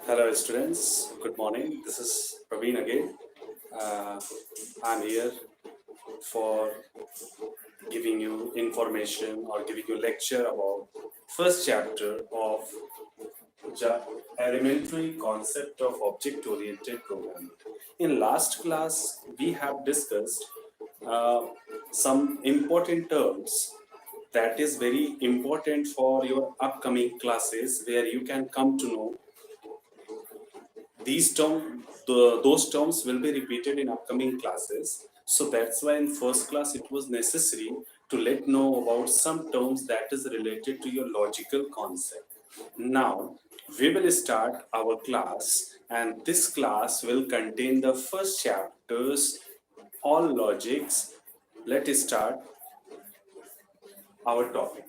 Hello, students. Good morning. This is Praveen again. Uh, I'm here for giving you information or giving you lecture about first chapter of elementary concept of object-oriented programming. In last class, we have discussed uh, some important terms that is very important for your upcoming classes where you can come to know those terms will be repeated in upcoming classes. So that's why in first class it was necessary to let know about some terms that is related to your logical concept. Now we will start our class, and this class will contain the first chapters, all logics. Let's start our topic.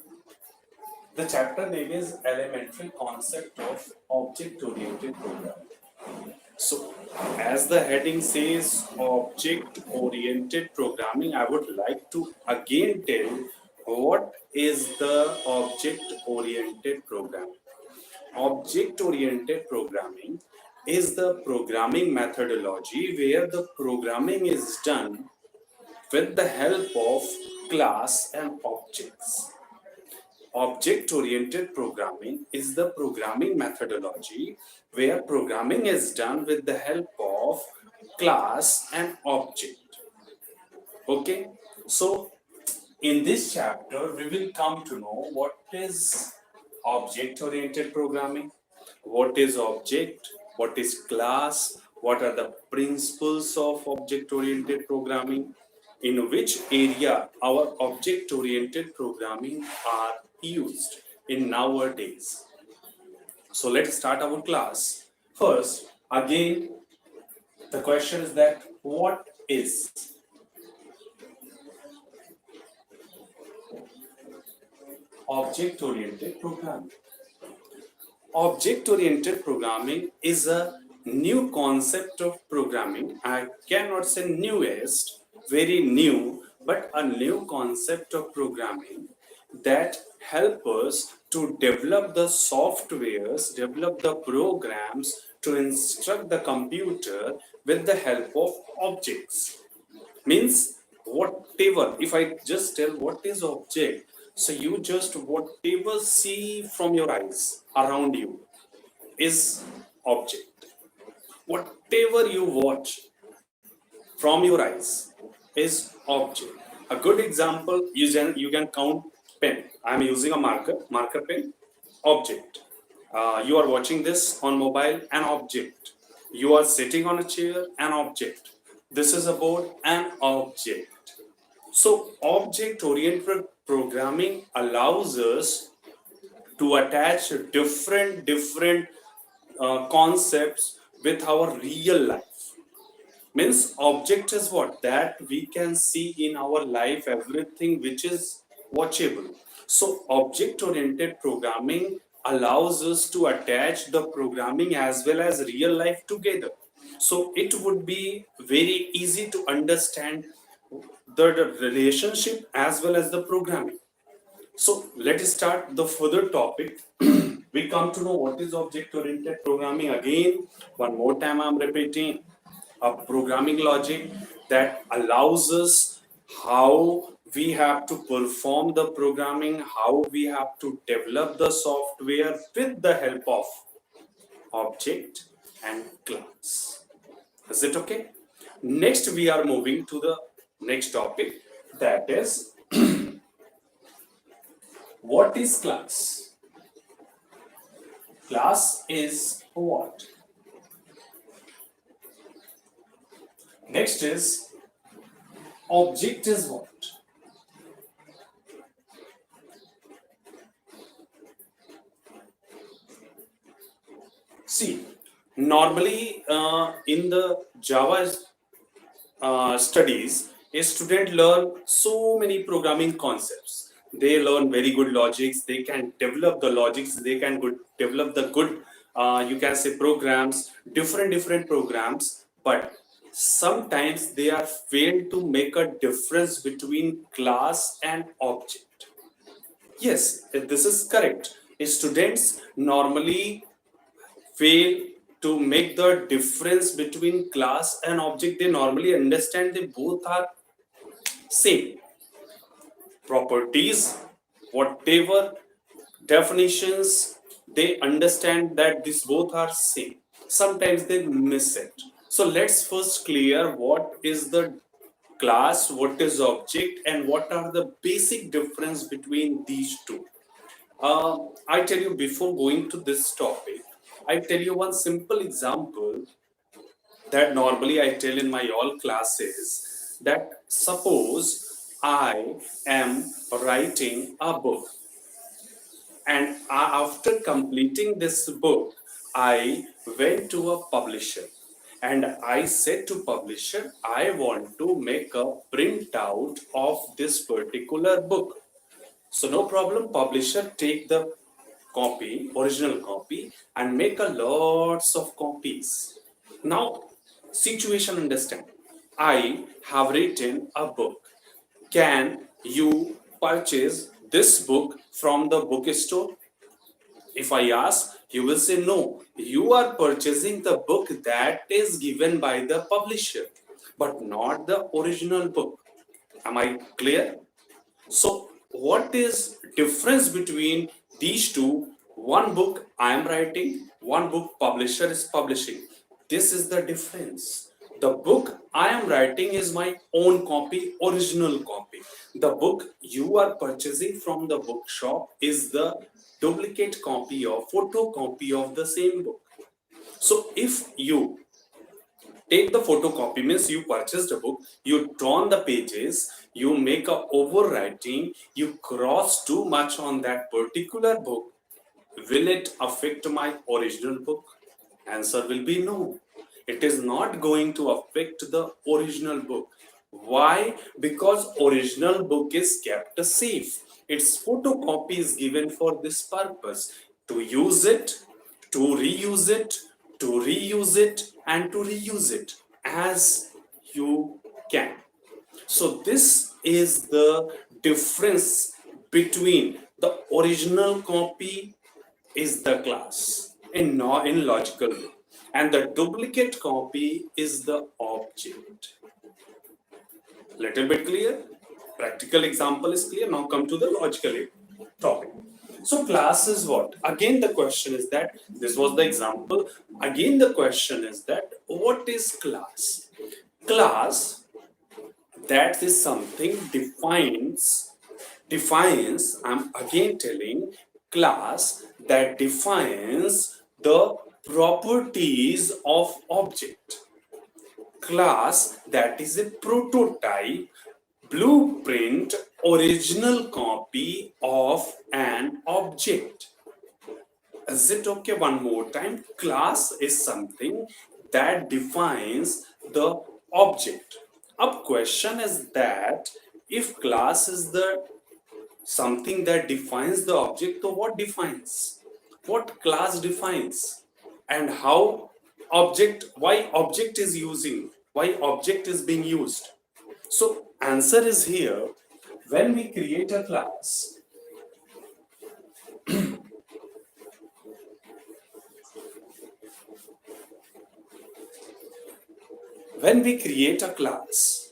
The chapter name is Elementary Concept of Object Oriented Programming. So, as the heading says, object oriented programming, I would like to again tell what is the object oriented programming. Object oriented programming is the programming methodology where the programming is done with the help of class and objects. Object-oriented programming is the programming methodology where programming is done with the help of class and object. Okay, so in this chapter, we will come to know what is object-oriented programming, what is object, what is class, what are the principles of object-oriented programming, in which area our object-oriented programming are used in nowadays. So let's start our class. First, again, the question is that what is object-oriented programming? Object-oriented programming is a new concept of programming. I cannot say newest, very new, but a new concept of programming that help us to develop the softwares, develop the programs to instruct the computer with the help of objects. Means whatever, if I just tell what is object, so you just whatever see from your eyes around you is object. Whatever you watch from your eyes is object. A good example, you can count pen. I'm using a marker pen, object. You are watching this on mobile, an object. You are sitting on a chair, an object. This is a board, an object. So object-oriented programming allows us to attach different concepts with our real life. Means object is what that we can see in our life, everything which is watchable. So object oriented programming allows us to attach the programming as well as real life together. So it would be very easy to understand the relationship as well as the programming. So let's start the further topic. We come to know what is object-oriented programming. Again, one more time I'm repeating, a programming logic that allows us how we have to perform the programming, how we have to develop the software with the help of object and class. Is it okay? Next, we are moving to the next topic, that is what is class? Class is what? Next is object is what? See, normally in the Java studies, a student learn so many programming concepts. They learn very good logics. They can develop the logics. They can develop the good, you can say programs, different programs. But sometimes they are failed to make a difference between class and object. Yes, this is correct. Students normally fail to make the difference between class and object. They normally understand they both are same properties, whatever definitions, they understand that these both are same. Sometimes they miss it. So let's first clear what is the class, what is object, and what are the basic difference between these two. I tell you, before going to this topic, I tell you one simple example that normally I tell in my all classes, that suppose I am writing a book, and after completing this book I went to a publisher and I said to publisher, I want to make a printout of this particular book. So no problem, publisher take the copy, original copy, and make a lots of copies. Now situation understand, I have written a book. Can you purchase this book from the bookstore? If I ask, you will say no. You are purchasing the book that is given by the publisher, but not the original book. Am I clear? So, what is difference between these two? One book I am writing, one book publisher is publishing. This is the difference. The book I am writing is my own copy, original copy. The book you are purchasing from the bookshop is the duplicate copy or photocopy of the same book. So if you take the photocopy, means you purchased a book, you turn the pages, you make a overwriting, you cross too much on that particular book, will it affect my original book? Answer will be no. It is not going to affect the original book. Why? Because original book is kept safe. Its photocopy is given for this purpose, to use it, to reuse it, to reuse it, and to reuse it as you can. So this is the difference between the original copy is the class in logical way, and the duplicate copy is the object. Little bit clear? Practical example is clear. Now come to the logical topic. So class is what? Again the question is that, this was the example. Again the question is that, what is class? Class, that is something defines, I'm again telling, class that defines the properties of object. Class that is a prototype, blueprint, original copy of an object. Is it okay? One more time. Class is something that defines the object. Up question is that, if class is the something that defines the object, so what defines? What class defines? And how object, why object is using, why object is being used? So answer is here. When we create a class, when we create a class,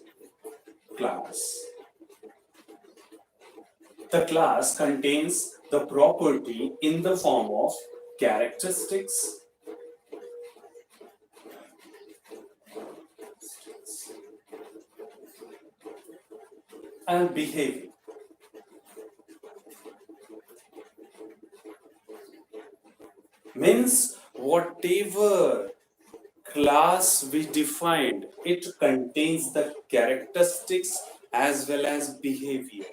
the class contains the property in the form of characteristics, and behavior. Means whatever class we defined, it contains the characteristics as well as behavior.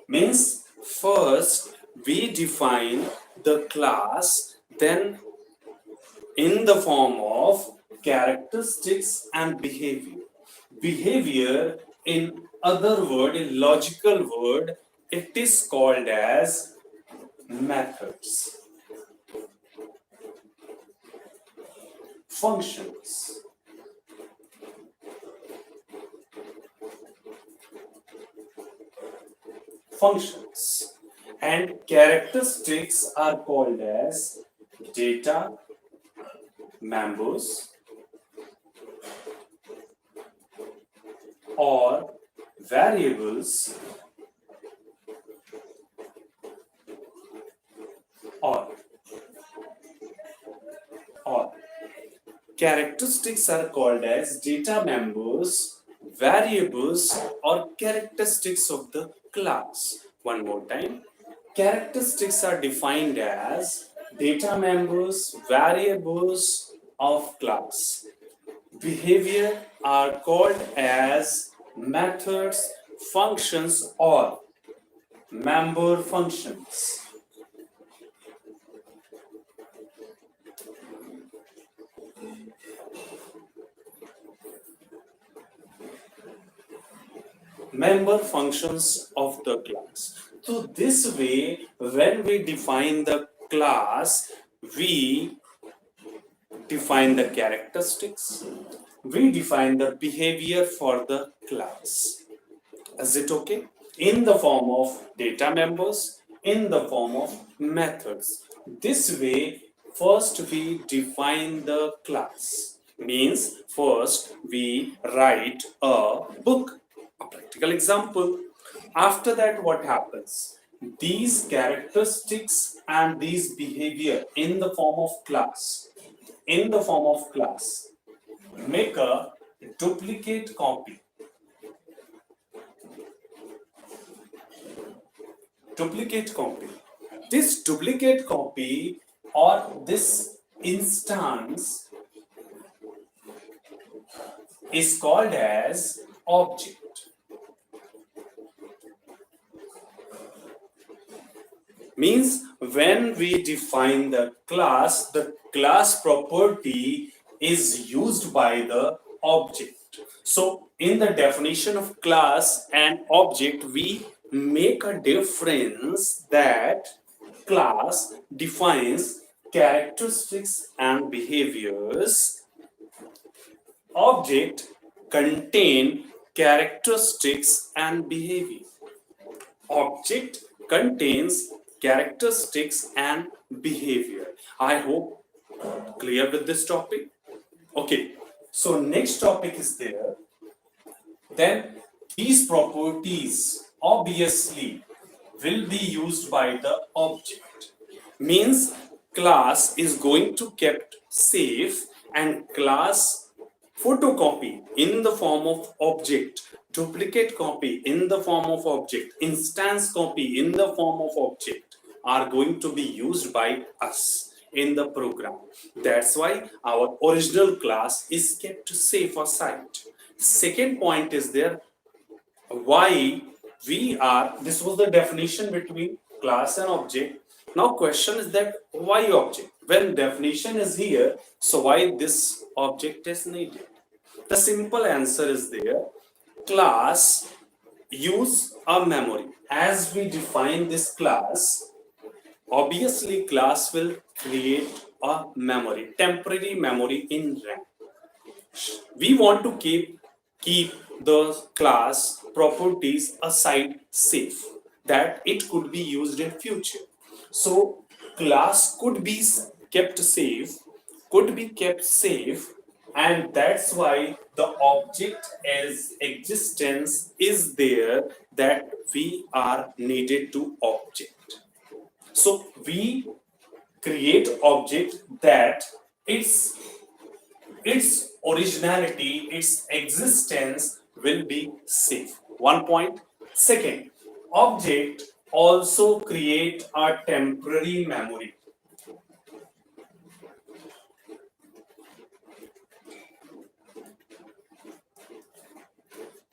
Means first we define the class, then in the form of characteristics and behavior. Behavior, in other word, in logical word, it is called as methods. Functions. Functions. And characteristics are called as data, members or variables or or characteristics are called as data members, variables, or characteristics of the class. One more time. Characteristics are defined as data members, variables of class. Behavior are called as methods, functions, or member functions. Member functions of the class. So this way, when we define the class, we define the characteristics, we define the behavior for the class. Is it okay? In the form of data members, in the form of methods. This way, first we define the class. Means first we write a book, a practical example. After that, what happens? These characteristics and these behavior in the form of class, make a duplicate copy. This duplicate copy or this instance is called as object. Means when we define the class property is used by the object. So in the definition of class and object, we make a difference that class defines characteristics and behaviors. Object contain characteristics and behavior. Object contains characteristics and behavior. I hope clear with this topic. Okay, so next topic is there. Then these properties obviously will be used by the object. Means class is going to kept safe and class photocopy in the form of object, duplicate copy in the form of object, instance copy in the form of object are going to be used by us in the program. That's why our original class is kept safe aside. Second point is there, why we are, this was the definition between class and object. Now question is that why object? When definition is here, so why this object is needed? The simple answer is there. Class use a memory. As we define this class, obviously class will create a memory, temporary memory in RAM. We want to keep the class properties aside safe, that it could be used in future. So class could be kept safe, and that's why the object as existence is there, that we are needed to object. So we create object that its originality, its existence will be safe. One point. Second, object also create a temporary memory.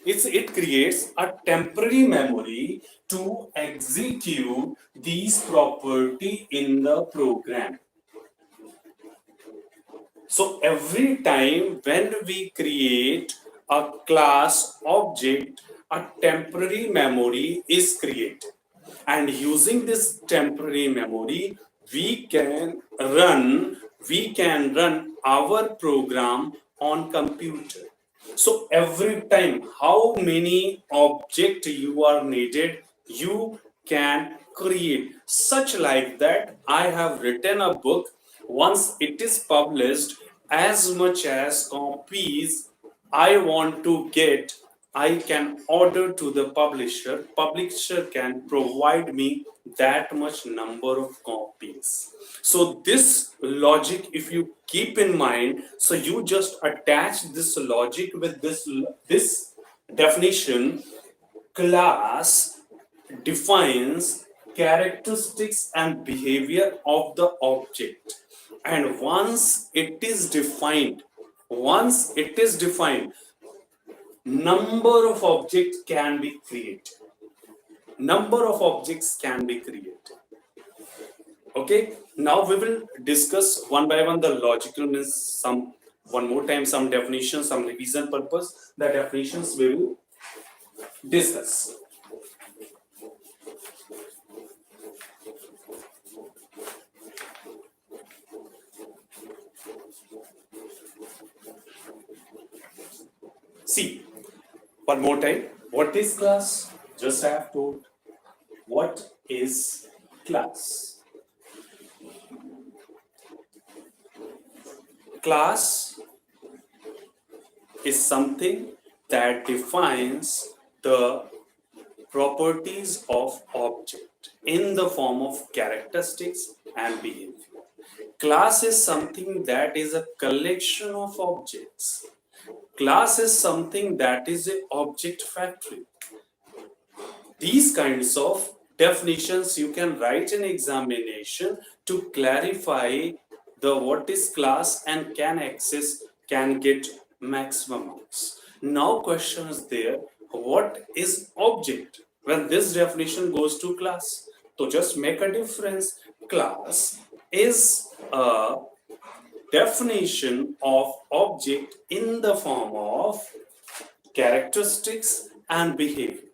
It creates a temporary memory to execute these property in the program. So every time when we create a class object, a temporary memory is created. And using this temporary memory, we can run our program on computer. So every time how many object you are needed, you can create. Such like that, I have written a book. Once it is published, as much as copies I want to get, I can order to the publisher. Publisher can provide me that much number of copies. So this logic, if you keep in mind, so you just attach this logic with this definition. Class defines characteristics and behavior of the object, and once it is defined, number of objects can be created. Okay, now we will discuss one by one the logical means, some one more time, some definitions, some revision purpose. The definitions we will discuss. See, one more time. What is class? Just I have told. What is class? Class is something that defines the properties of object in the form of characteristics and behavior. Class is something that is a collection of objects. Class is something that is an object factory. These kinds of definitions you can write in examination to clarify the what is class and can get maximum marks. Now question is there, what is object when this definition goes to class? So just make a difference. Class is a definition of object in the form of characteristics and behavior.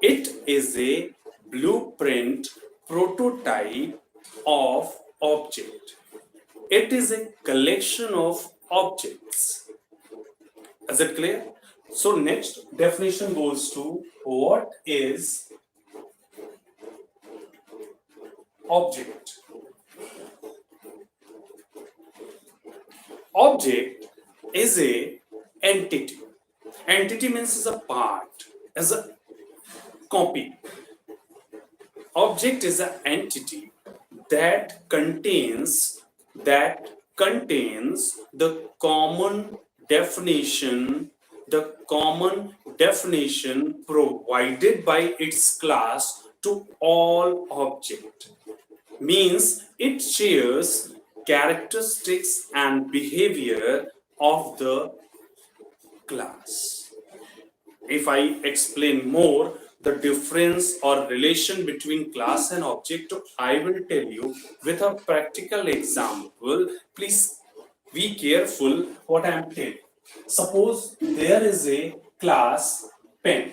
It is a blueprint prototype of object. It is a collection of objects. Is it clear? So next definition goes to what is object. Object is a entity. Entity means is a part, as a copy. Object is an entity that contains the common definition provided by its class to all object. Means it shares characteristics and behavior of the class. If I explain more the difference or relation between class and object, I will tell you with a practical example. Please be careful what I am telling. Suppose there is a class pen.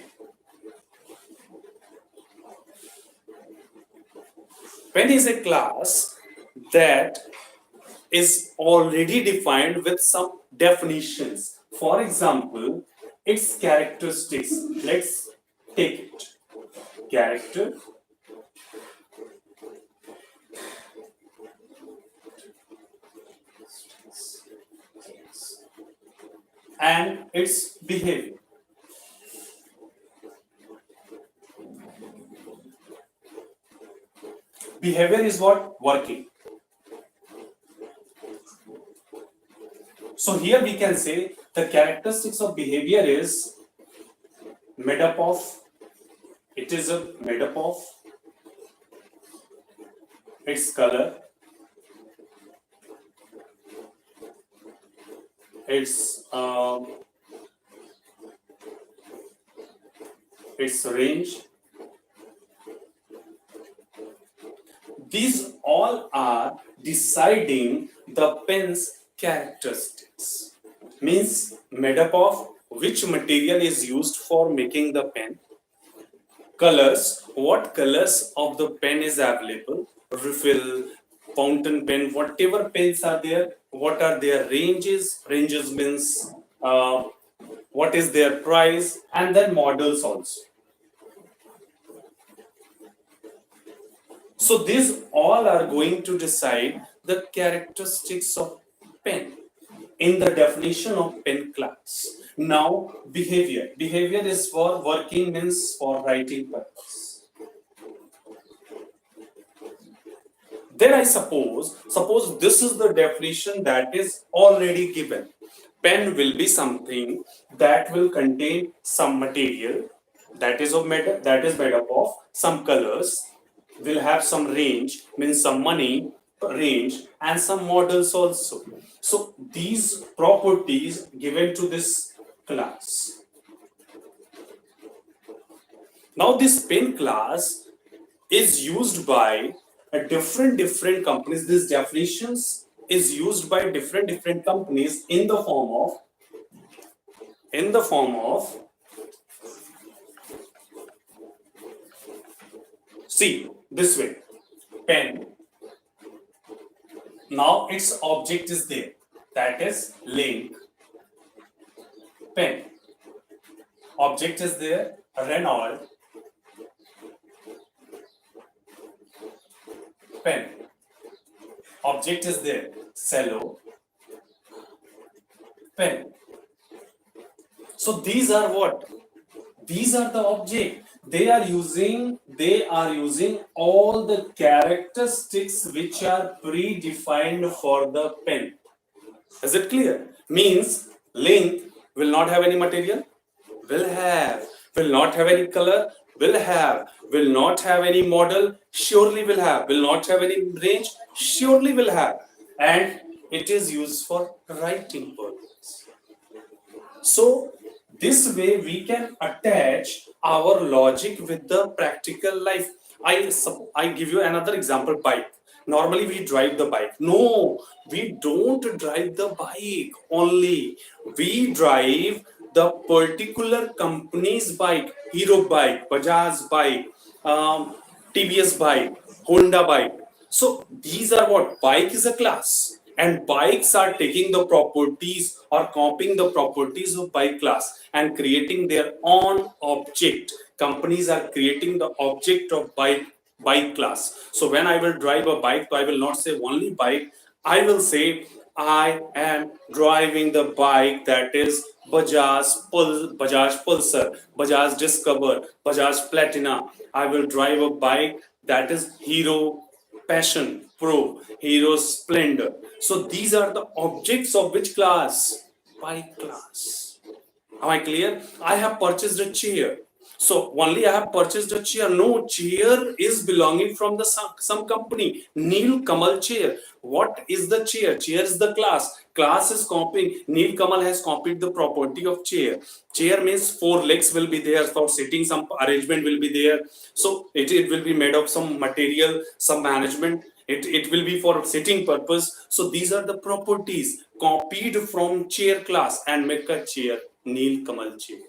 Pen is a class that is already defined with some definitions. For example, its characteristics. Let's take it. Character, and its behavior. Behavior is what? Working. So here we can say the characteristics of behavior is made up of, its color, its range. These all are deciding the pen's characteristics. Means made up of which material is used for making the pen. Colors, what colors of the pen is available. Refill, fountain pen, whatever pens are there, what are their ranges. Ranges means what is their price, and then models also. So these all are going to decide the characteristics of pen. in the definition of pen class. Now, behavior. Behavior is for working, means for writing purpose. Then I suppose this is the definition that is already given. Pen will be something that will contain some material that is made up of some colors, will have some range, means some money range, and some models also. So these properties given to this class. Now this pen class is used by different companies. These definitions is used by different companies in the form of see this way, pen. Now its object is there, that is link. Pen object is there, Renault. Pen object is there, cello. Pen. So these are what? These are the object. They are using all the characteristics which are predefined for the pen. Is it clear? Means link will not have any material, will have. Will not have any color, will have. Will not have any model, surely will have. Will not have any range, surely will have. And it is used for writing purpose. So this way we can attach our logic with the practical life. I give you another example, bike. Normally we drive the bike. No, we don't drive the bike only. We drive the particular company's bike, Hero bike, Bajaj bike, TVS bike, Honda bike. So these are what? Bike is a class, and bikes are taking the properties or copying the properties of bike class and creating their own object. Companies are creating the object of bike class. So when I will drive a bike, I will not say only bike. I will say I am driving the bike that is Bajaj Pulsar, Bajaj Discover, Bajaj Platina. I will drive a bike that is Hero Passion Pro, Hero Splendor. So these are the objects of which class? Bike class. Am I clear? I have purchased a chair. So only I have purchased a chair. No, chair is belonging from the some company. Neil Kamal chair. What is the chair? Chair is the class. Class is copying. Neil Kamal has copied the property of chair. Chair means 4 legs will be there for sitting. Some arrangement will be there. So it will be made of some material, some management. It will be for sitting purpose. So these are the properties copied from chair class and make a chair. Neil Kamal chair.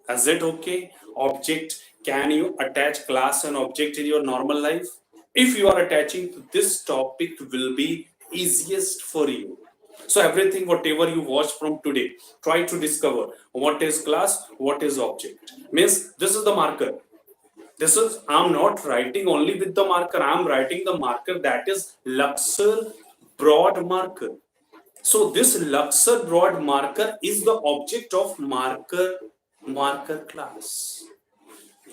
Is it okay? Object, can you attach class and object in your normal life? If you are attaching to this topic, will be easiest for you. So everything, whatever you watch from today, try to discover what is class, what is object. Means this is the marker. I'm not writing only with the marker. I'm writing the marker that is Luxor broad marker. So this Luxor broad marker is the object of marker class.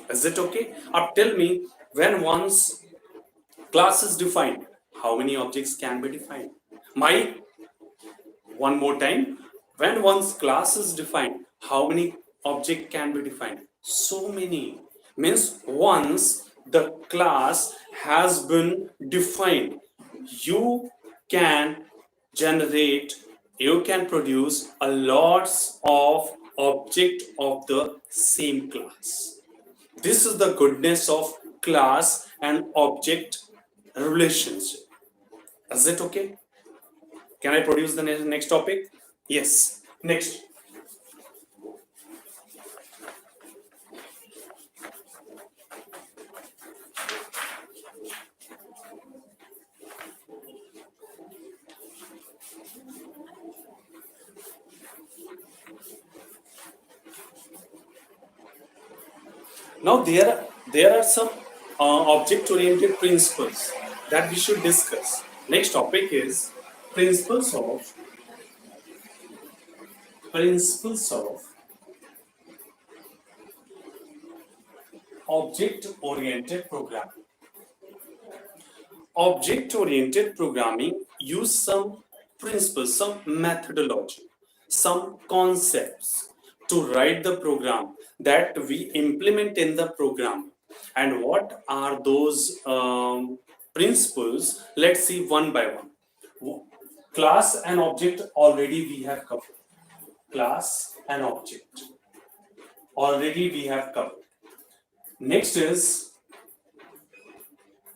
Is it okay? Now tell me, when one's class is defined, how many objects can be defined? One more time, when one's class is defined, how many objects can be defined? So many. Means once the class has been defined, you can produce a lots of object of the same class. This is the goodness of class and object relationship. Is it okay? Can I produce the next topic? Yes. Next. Now there are some object-oriented principles that we should discuss. Next topic is principles of principles of object-oriented programming. Object-oriented programming use some principles, some methodology, some concepts to write the program that we implement in the program. And what are those principles? Let's see one by one. Class and object already we have covered. Class and object already we have covered. Next is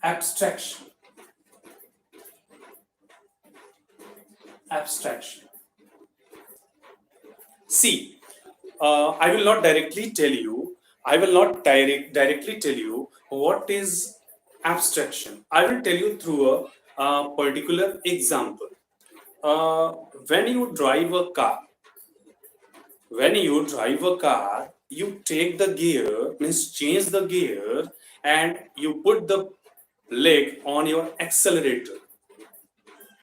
abstraction. Abstraction. See, I will not directly tell you. I will not directly tell you what is abstraction. I will tell you through a particular example. When you drive a car, you take the gear, means change the gear, and you put the leg on your accelerator.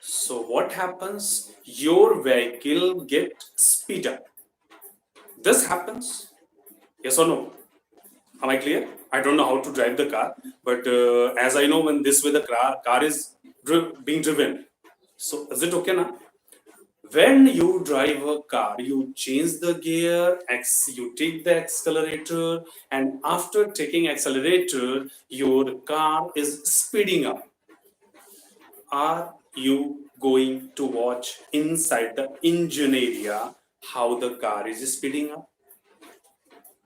So what happens? Your vehicle get speed up. This happens. Yes or no? Am I clear? I don't know how to drive the car, but as I know, when this way the car is being driven. So is it okay now? When you drive a car, you change the gear, you take the accelerator, and after taking accelerator, your car is speeding up. Are you going to watch inside the engine area how the car is speeding up?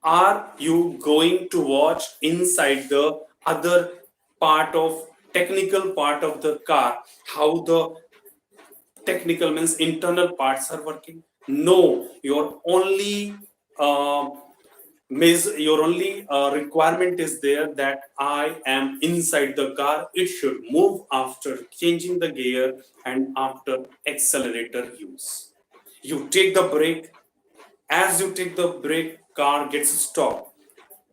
Are you going to watch inside the other technical part of the car how the technical means internal parts are working? No, your only requirement is there that I am inside the car. It should move after changing the gear and after accelerator use. You take the brake. As you take the brake, car gets stopped.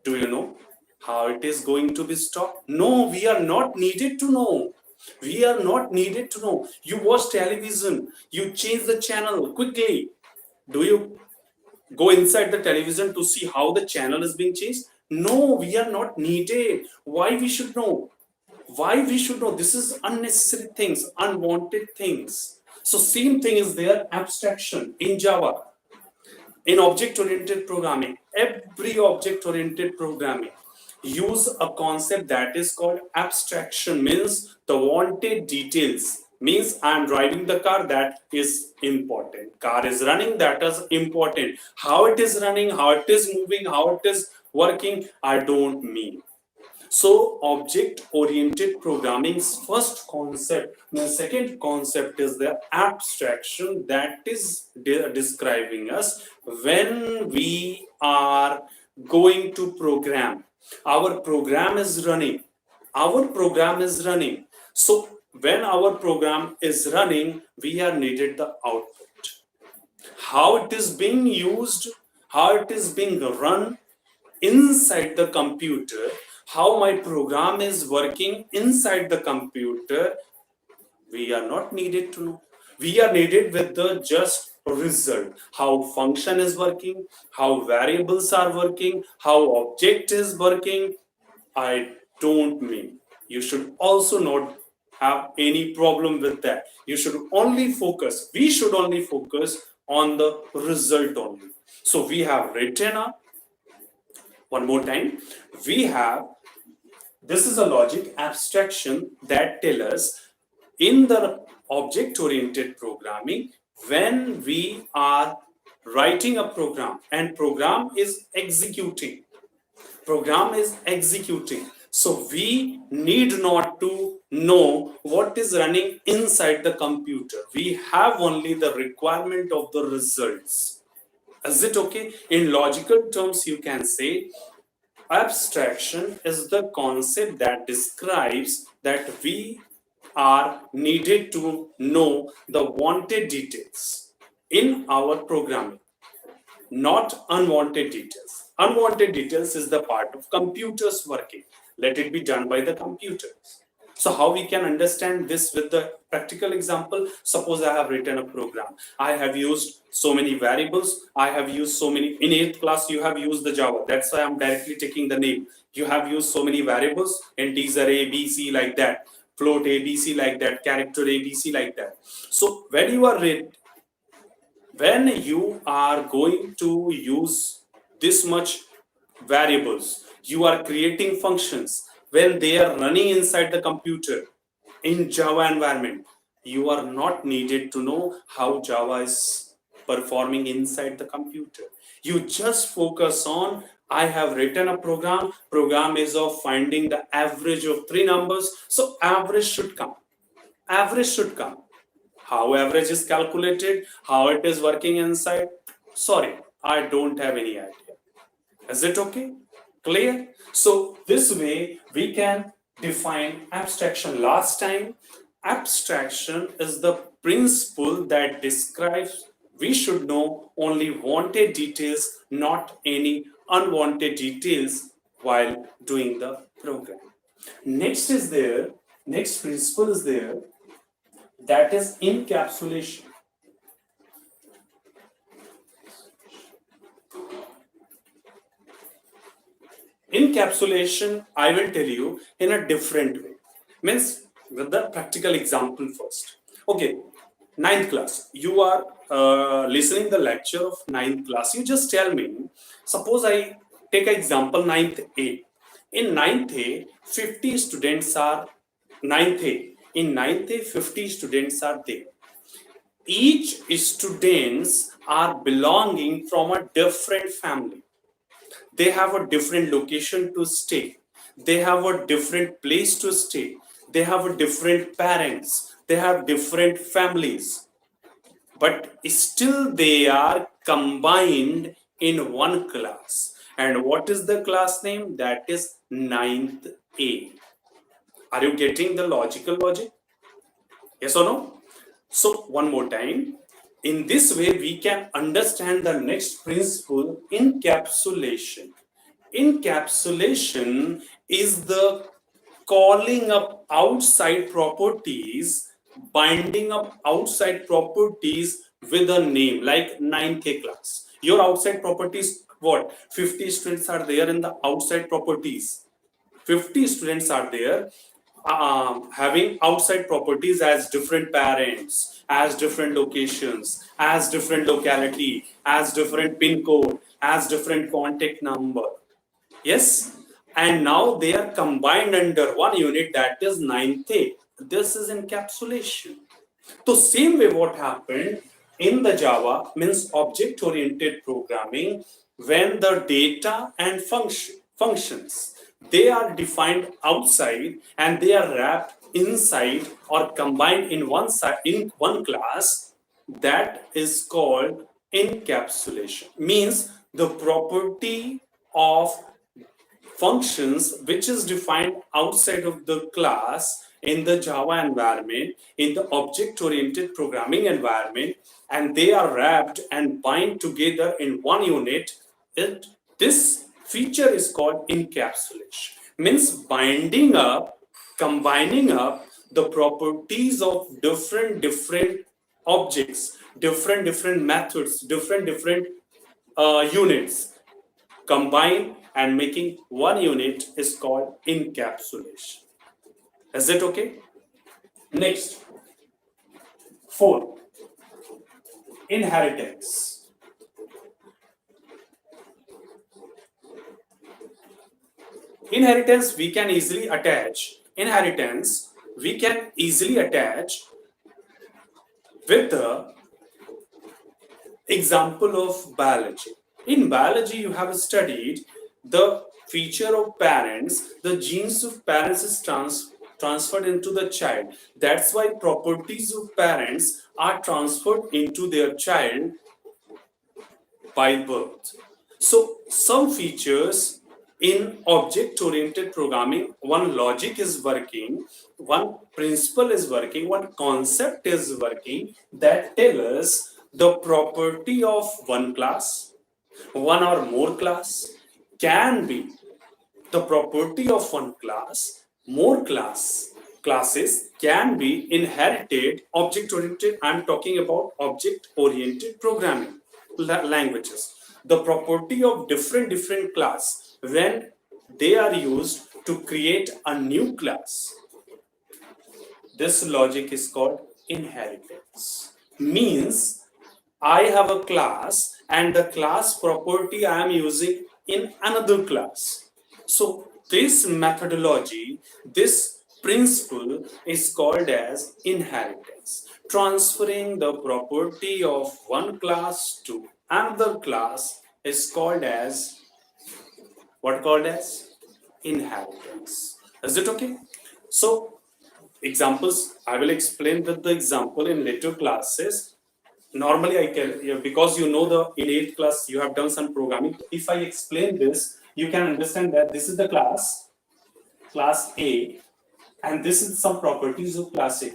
Do you know how it is going to be stopped? No, we are not needed to know. We are not needed to know. You watch television, you change the channel quickly. Do you go inside the television to see how the channel is being changed? No, we are not needed. Why we should know? Why we should know? This is unnecessary things, unwanted things. So same thing is there, abstraction in Java. In object-oriented programming, every object-oriented programming use a concept that is called abstraction, means the wanted details. Means I am driving the car, that is important. Car is running, that is important. How it is running, how it is moving, how it is working, I don't mean. So object-oriented programming's first concept, the second concept is the abstraction, that is describing us when we are going to program. Our program is running. So when our program is running, we are needed the output. How it is being used, how it is being run inside the computer, how my program is working inside the computer, we are not needed to know. We are needed with the just result. How function is working, how variables are working, how object is working, I don't mean. You should also not have any problem with that. You should only focus, we should only focus on the result only. So we have written up, one more time, we have, this is a logic abstraction that tells us in the object-oriented programming, when we are writing a program and program is executing, so we need not to know what is running inside the computer. We have only the requirement of the results. Is it okay? In logical terms, you can say abstraction is the concept that describes that we are needed to know the wanted details in our programming, not unwanted details. Unwanted details is the part of computers working. Let it be done by the computers. So how we can understand this with the practical example? Suppose I have written a program. I have used so many variables. I have used so many, in 8th class, you have used the Java. That's why I'm directly taking the name. You have used so many variables, integer A, B, C like that, float A, B, C like that, character A, B, C like that. So when you are going to use this much variables, you are creating functions when they are running inside the computer in Java environment. You are not needed to know how Java is performing inside the computer. You just focus on, I have written a program is of finding the average of three numbers, so average should come. How average is calculated, how it is working inside, sorry, I don't have any idea. Is it okay? Clear? So this way we can define abstraction. Last time, abstraction is the principle that describes we should know only wanted details, not any unwanted details while doing the program. Next principle is there, that is encapsulation. Encapsulation, I will tell you in a different way. Means with the practical example first. Okay, ninth class. You are listening the lecture of ninth class. You just tell me, suppose I take example ninth A. In ninth A, 50 students are ninth A. In ninth A, 50 students are there. Each students are belonging from a different family. They have a different location to stay. They have a different place to stay. They have a different parents. They have different families. But still they are combined in one class. And what is the class name? That is ninth A. Are you getting the logic? Yes or no? So one more time. In this way, we can understand the next principle, encapsulation. Encapsulation is the calling up outside properties, binding up outside properties with a name, like 9K class. Your outside properties, what? 50 students are there in the outside properties. 50 students are there having outside properties as different parents, as different locations, as different locality, as different pin code, as different contact number. Yes, and now they are combined under one unit, that is 9th A. This is encapsulation. So same way what happened in the Java, means object oriented programming, when the data and functions, they are defined outside and they are wrapped inside or combined in one class, that is called encapsulation. Means the property of functions which is defined outside of the class in the Java environment, in the object-oriented programming environment, and they are wrapped and bind together in one unit. This feature is called encapsulation. Means binding up, combining up the properties of different objects, different methods, different units, combine and making one unit is called encapsulation. Is it okay? Next, 4, inheritance. Inheritance we can easily attach. Inheritance we can easily attach with the example of biology. In biology, you have studied the feature of parents, the genes of parents is transferred into the child. That's why properties of parents are transferred into their child by birth. So some features in object-oriented programming, one logic is working, one principle is working, one concept is working that tell us the property of one class, one or more class can be the property of one class, more class, classes can be inherited object oriented. I'm talking about object oriented programming languages. The property of different class when they are used to create a new class, this logic is called inheritance. Means I have a class and the class property I am using in another class. So this methodology, this principle is called as inheritance. Transferring the property of one class to another class is called as what called as inheritance. Is it okay? So examples, I will explain with the example in later classes. Normally I can, because you know the in 8th class you have done some programming. If I explain this, you can understand that this is the class A, and this is some properties of class A.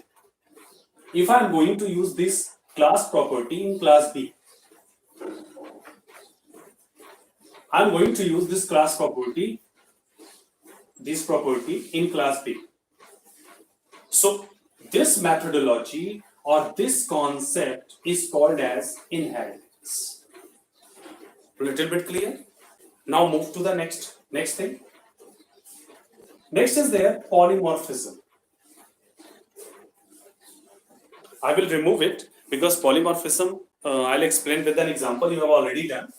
If I am going to use this class property in class B, I am going to use this class property, in class B. So this methodology or this concept is called as inheritance. A little bit clear? Now move to the next thing. Next is there polymorphism. I will remove it because polymorphism, I'll explain with an example you have already done.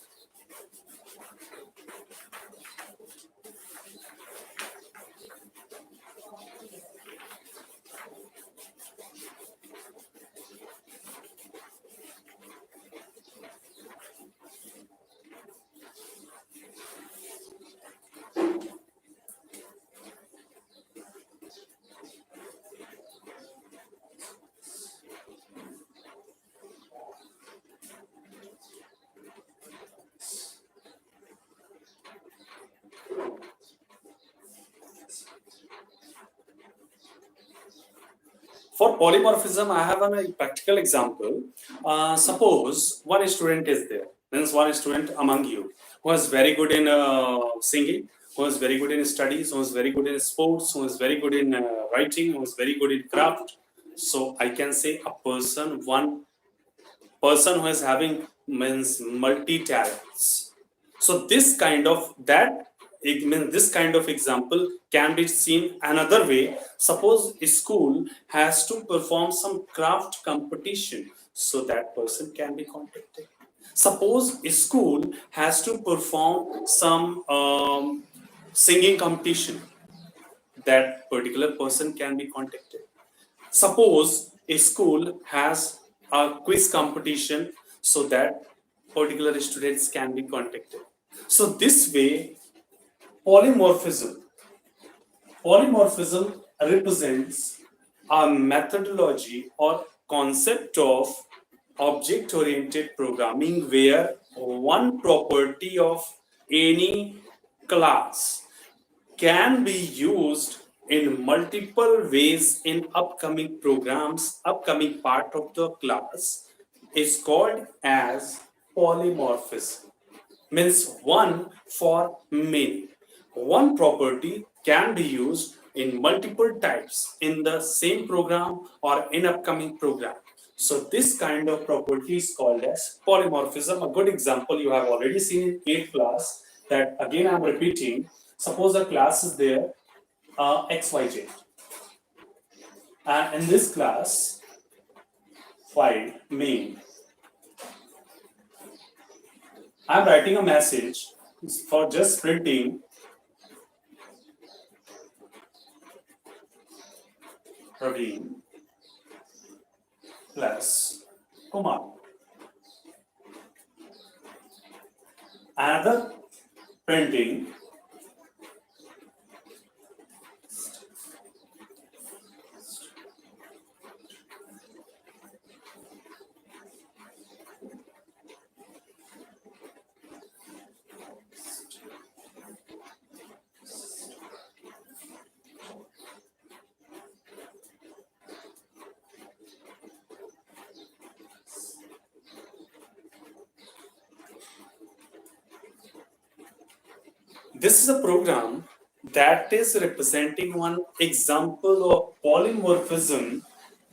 For polymorphism, I have a practical example. Suppose one student is there, means one student among you who is very good in singing, who is very good in studies, who is very good in sports, who is very good in writing, who is very good in craft. So I can say one person who is having means multi talents. So this kind of this kind of example can be seen another way. Suppose a school has to perform some craft competition, so that person can be contacted. Suppose a school has to perform some singing competition, that particular person can be contacted. Suppose a school has a quiz competition, so that particular students can be contacted. So this way, polymorphism represents a methodology or concept of object-oriented programming where one property of any class can be used in multiple ways in upcoming programs. Upcoming part of the class is called as polymorphism. Means one for many. One property can be used in multiple types in the same program or in upcoming program. So this kind of property is called as polymorphism. A good example you have already seen in 8th class, that again I'm repeating. Suppose a class is there, XYZ, and in this class file main, I'm writing a message for just printing Praveen plus Kumar. Another printing this is a program that is representing one example of polymorphism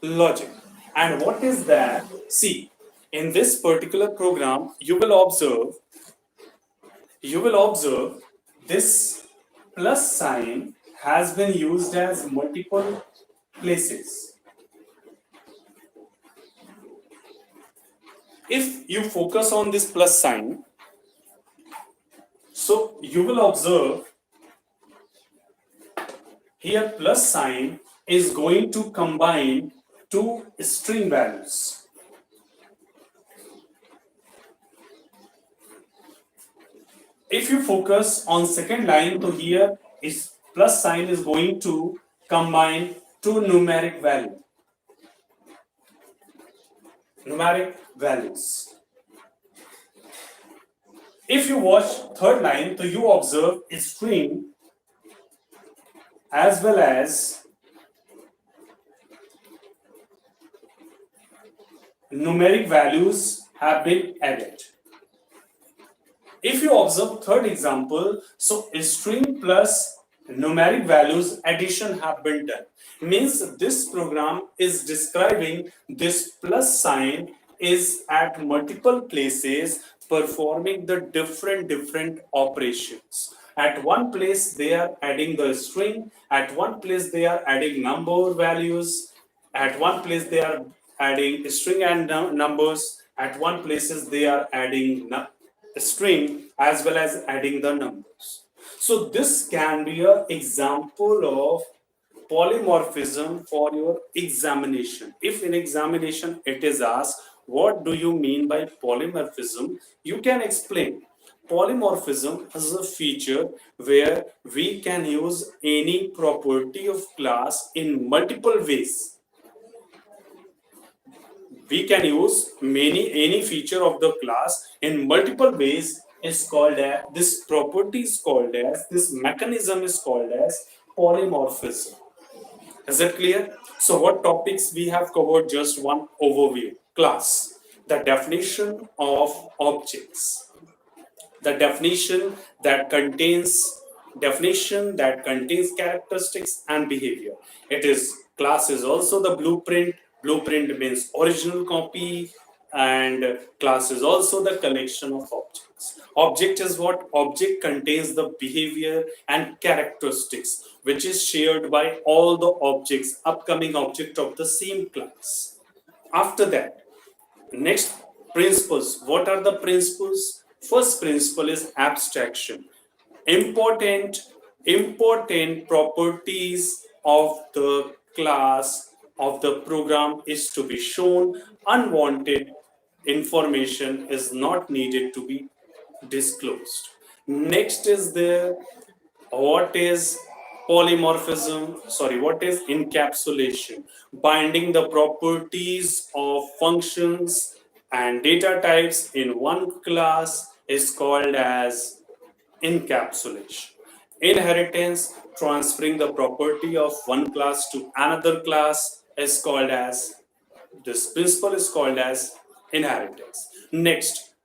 logic. And what is that? See, in this particular program, you will observe this plus sign has been used as multiple places. If you focus on this plus sign, so you will observe here plus sign is going to combine two string values. If you focus on second line, so here is plus sign is going to combine two numeric values. If you watch third line, so you observe a string as well as numeric values have been added. If you observe third example, so a string plus numeric values addition have been done. Means this program is describing this plus sign is at multiple places performing the different operations. At one place they are adding the string, at one place they are adding number values, at one place they are adding string and numbers, at one places they are adding string as well as adding the numbers. So this can be an example of polymorphism for your examination. If in examination it is asked, what do you mean by polymorphism? You can explain. Polymorphism is a feature where we can use any property of class in multiple ways. We can use any feature of the class in multiple ways is called as, this property is called as, this mechanism is called as polymorphism. Is it clear? So what topics we have covered? Just one overview. Class, the definition of objects, the definition that contains characteristics and behavior. It is class is also the blueprint. Blueprint means original copy, and class is also the collection of objects. Object is what? Object contains the behavior and characteristics which is shared by all the objects, upcoming object of the same class. After that, next principles. What are the principles? First principle is abstraction. Important properties of the class of the program is to be shown. Unwanted information is not needed to be disclosed. Next is there, what is what is encapsulation? Binding the properties of functions and data types in one class is called as encapsulation. Inheritance, transferring the property of one class to another class is called as, this principle is called as inheritance. Next,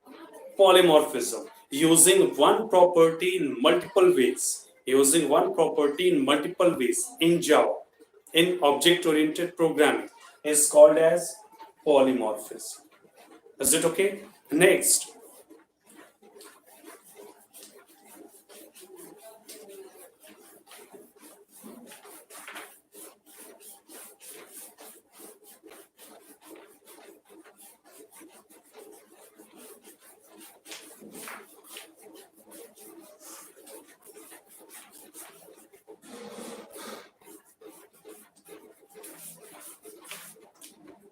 polymorphism, using one property in multiple ways. In Java, in object-oriented programming is called as polymorphism. Is it okay? Next,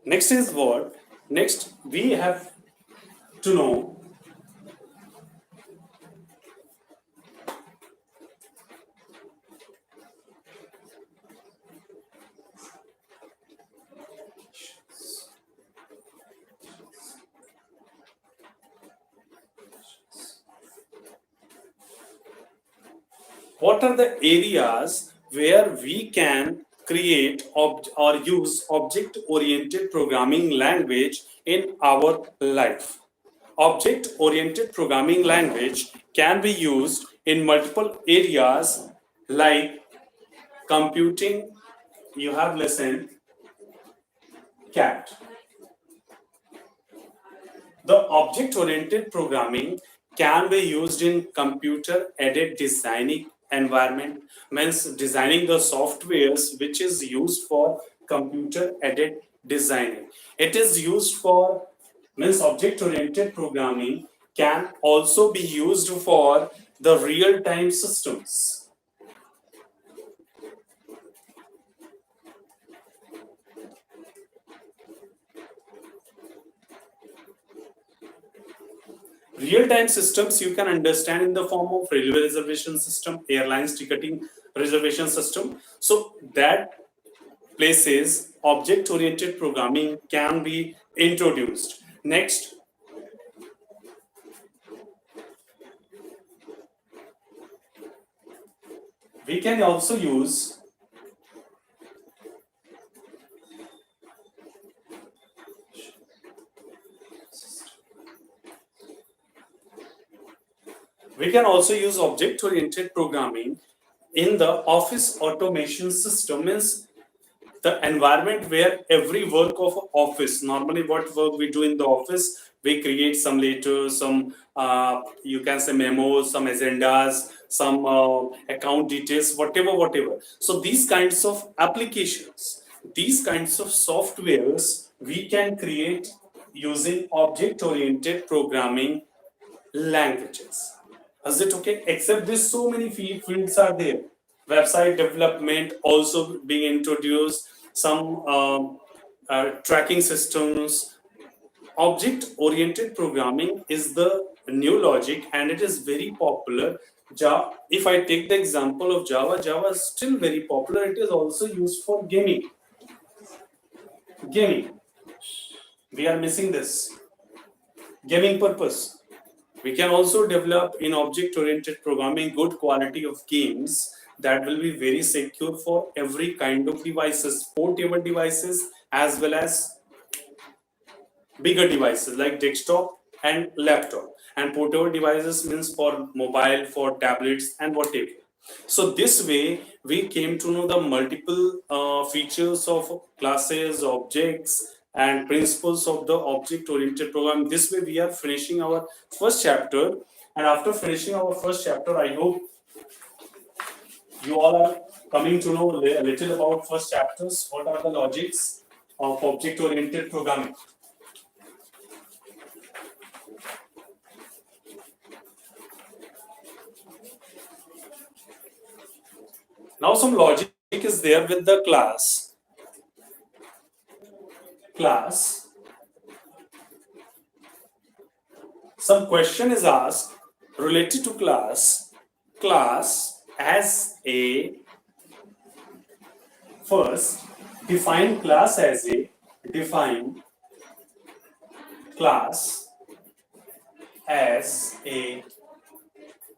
next is what? Next, we have to know what are the areas where we can create or use object-oriented programming language in our life. Object-oriented programming language can be used in multiple areas like computing, you have listened cat. The object-oriented programming can be used in computer-aided designing environment, means designing the softwares which is used for computer-aided designing. It is used for, means object-oriented programming can also be used for the real-time systems. Real-time systems you can understand in the form of railway reservation system, airlines ticketing reservation system. So that places object-oriented programming can be introduced. Next, we can also use object-oriented programming in the office automation system, means the environment where every work of office, normally what work we do in the office, we create some letters, some you can say memos, some agendas, some account details, whatever. So these kinds of applications, these kinds of softwares we can create using object oriented programming languages. Is it okay? Except this, so many fields are there. Website development also being introduced, some tracking systems. Object-oriented programming is the new logic and it is very popular. Java, if I take the example of Java, Java is still very popular. It is also used for gaming. We are missing this. Gaming purpose. We can also develop in object-oriented programming good quality of games that will be very secure for every kind of devices, portable devices as well as bigger devices like desktop and laptop. And portable devices means for mobile, for tablets and whatever. So this way we came to know the multiple features of classes, objects and principles of the object-oriented program. This way we are finishing our first chapter, and after finishing our first chapter, I hope you all are coming to know a little about first chapters. What are the logics of object-oriented programming? Now some logic is there with the class. Some question is asked related to class as a, first define class as a,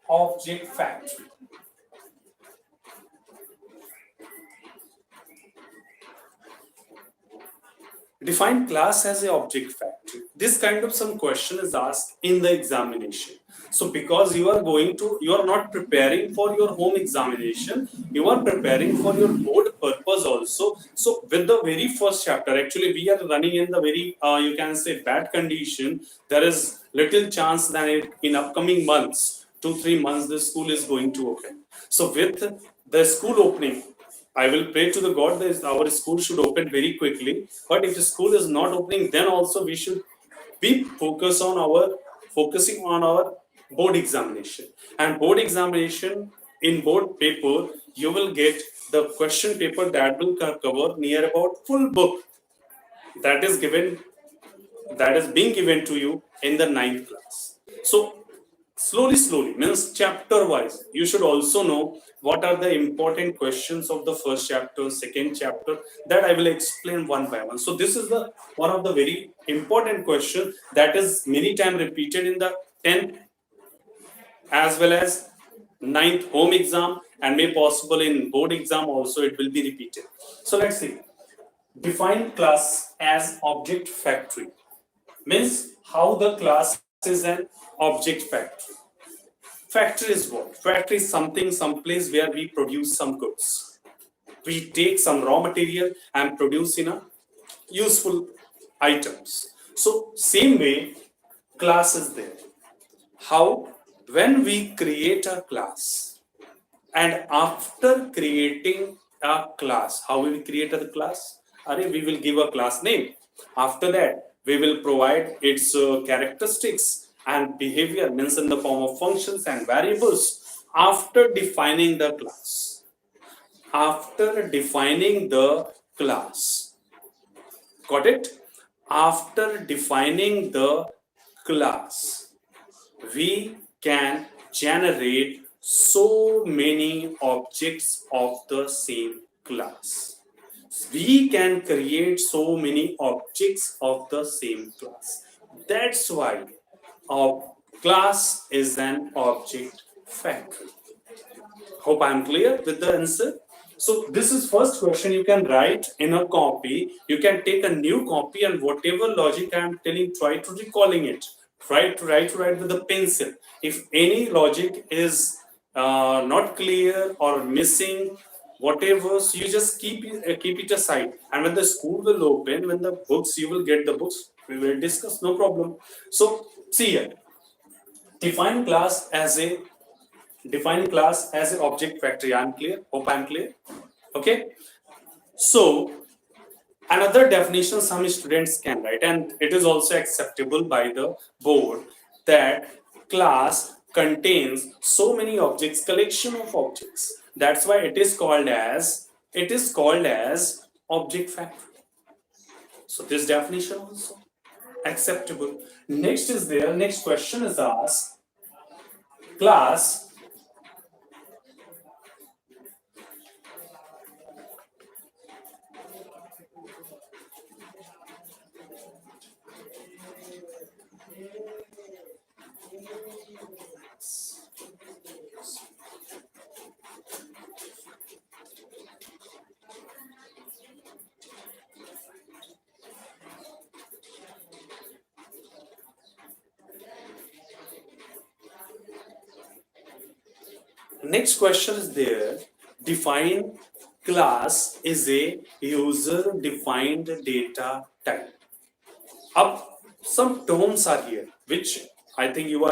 object factory. Define class as a object factory. This kind of some question is asked in the examination. So because you are not preparing for your home examination, you are preparing for your board purpose also. So with the very first chapter, actually we are running in the very you can say bad condition. There is little chance that in upcoming months, 2-3 months, the school is going to open. So with the school opening, I will pray to the God that our school should open very quickly. But if the school is not opening, then also we should be focusing on our board examination. And board examination, in board paper, you will get the question paper that will cover near about full book that is being given to you in the 9th class. So slowly means chapter wise, you should also know what are the important questions of the first chapter, second chapter, that I will explain one by one. So this is the one of the very important question that is many times repeated in the 10th as well as 9th home exam, and may possible in board exam also it will be repeated. So let's see. Define class as object factory means how the class is an object factory. Factory is what? Factory is something, some place where we produce some goods. We take some raw material and produce in a useful items. So same way, class is there. How? When we create a class, and after creating a class, how will we create a class? We will give a class name. After that, we will provide its characteristics and behavior, means in the form of functions and variables. After defining the class, got it? After defining the class, we can generate so many objects of the same class. We can create so many objects of the same class. That's why a class is an object factory. Hope I'm clear with the answer. So this is first question you can write in a copy. You can take a new copy and whatever logic I'm telling, try to recalling it. Try to write with a pencil. If any logic is not clear or missing, whatever, so you just keep it aside. And when the school will open, when the books, you will get the books, we will discuss, no problem. So see here, define class as a object factory. I'm clear. Hope I'm clear. Okay. So another definition some students can write, and it is also acceptable by the board, that class contains so many objects, collection of objects. That's why it is called as object factory. So this definition also acceptable. Next question is asked, class next question is there, define class is a user defined data type. Up some terms are here which I think you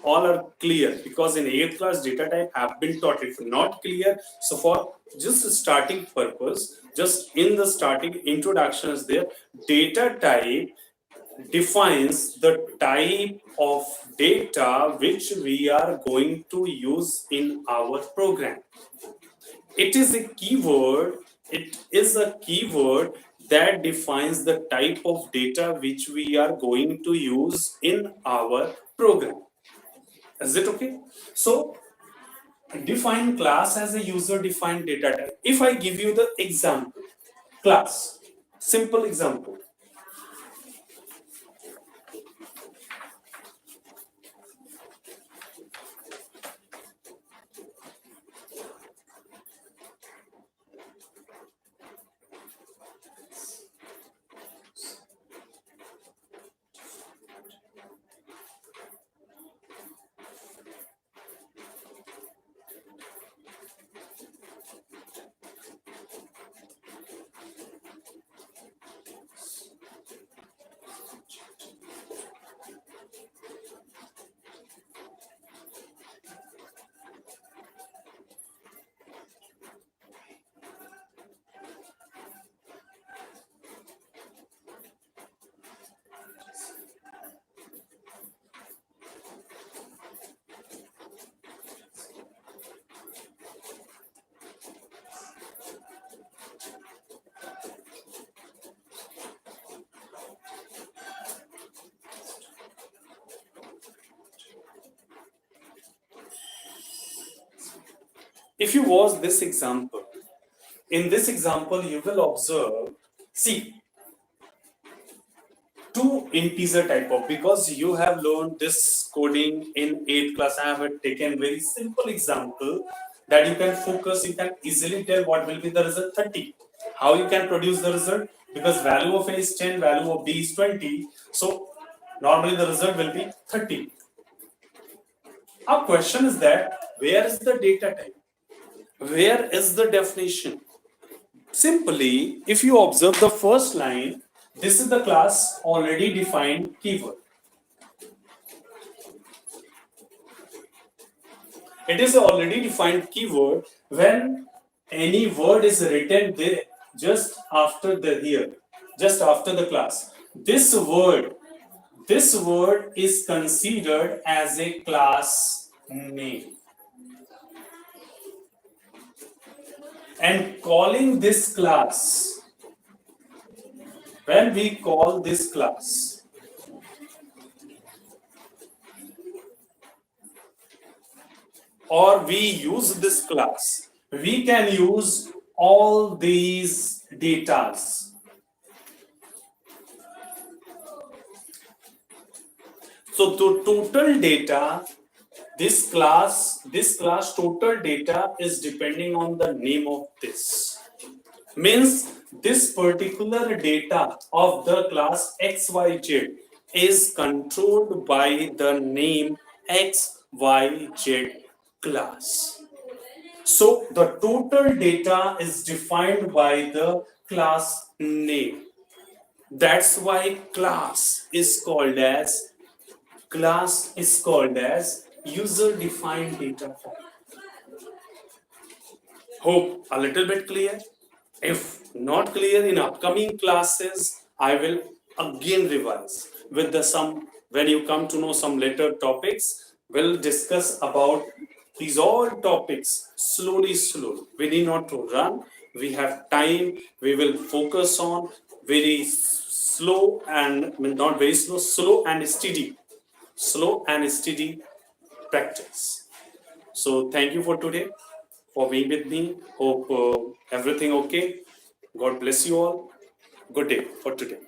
all are clear, because in 8th class data type have been taught. If not clear, so for just starting purpose, just in the starting introduction is there, data type defines the type of data which we are going to use in our program. It is a keyword that defines the type of data which we are going to use in our program. Is it okay? So define class as a user defined data type. If I give you the example, class, simple example. If you watch this example, in this example, you will observe, see, two integer type of, because you have learned this coding in 8th class, I have taken very simple example that you can focus, you can easily tell what will be the result 30. How you can produce the result? Because value of A is 10, value of B is 20. So normally the result will be 30. Our question is that where is the data type? Where is the definition? Simply, if you observe the first line, this is the class already defined keyword. It is already defined keyword when any word is written there just after the here, just after the class. This word is considered as a class name. And calling this class, when we call this class, or we use this class, we can use all these datas. So the total data, this class total data is depending on the name of this. Means this particular data of the class XYZ is controlled by the name XYZ class. So the total data is defined by the class name. That's why class is called as user defined data form. Hope a little bit clear. If not clear in upcoming classes, I will again revise with the some. When you come to know some later topics, we'll discuss about these all topics slowly. We need not to run. We have time. We will focus on very slow and not very slow, slow and steady practice. So thank you for today, for being with me. Hope everything okay. God bless you all. Good day for today.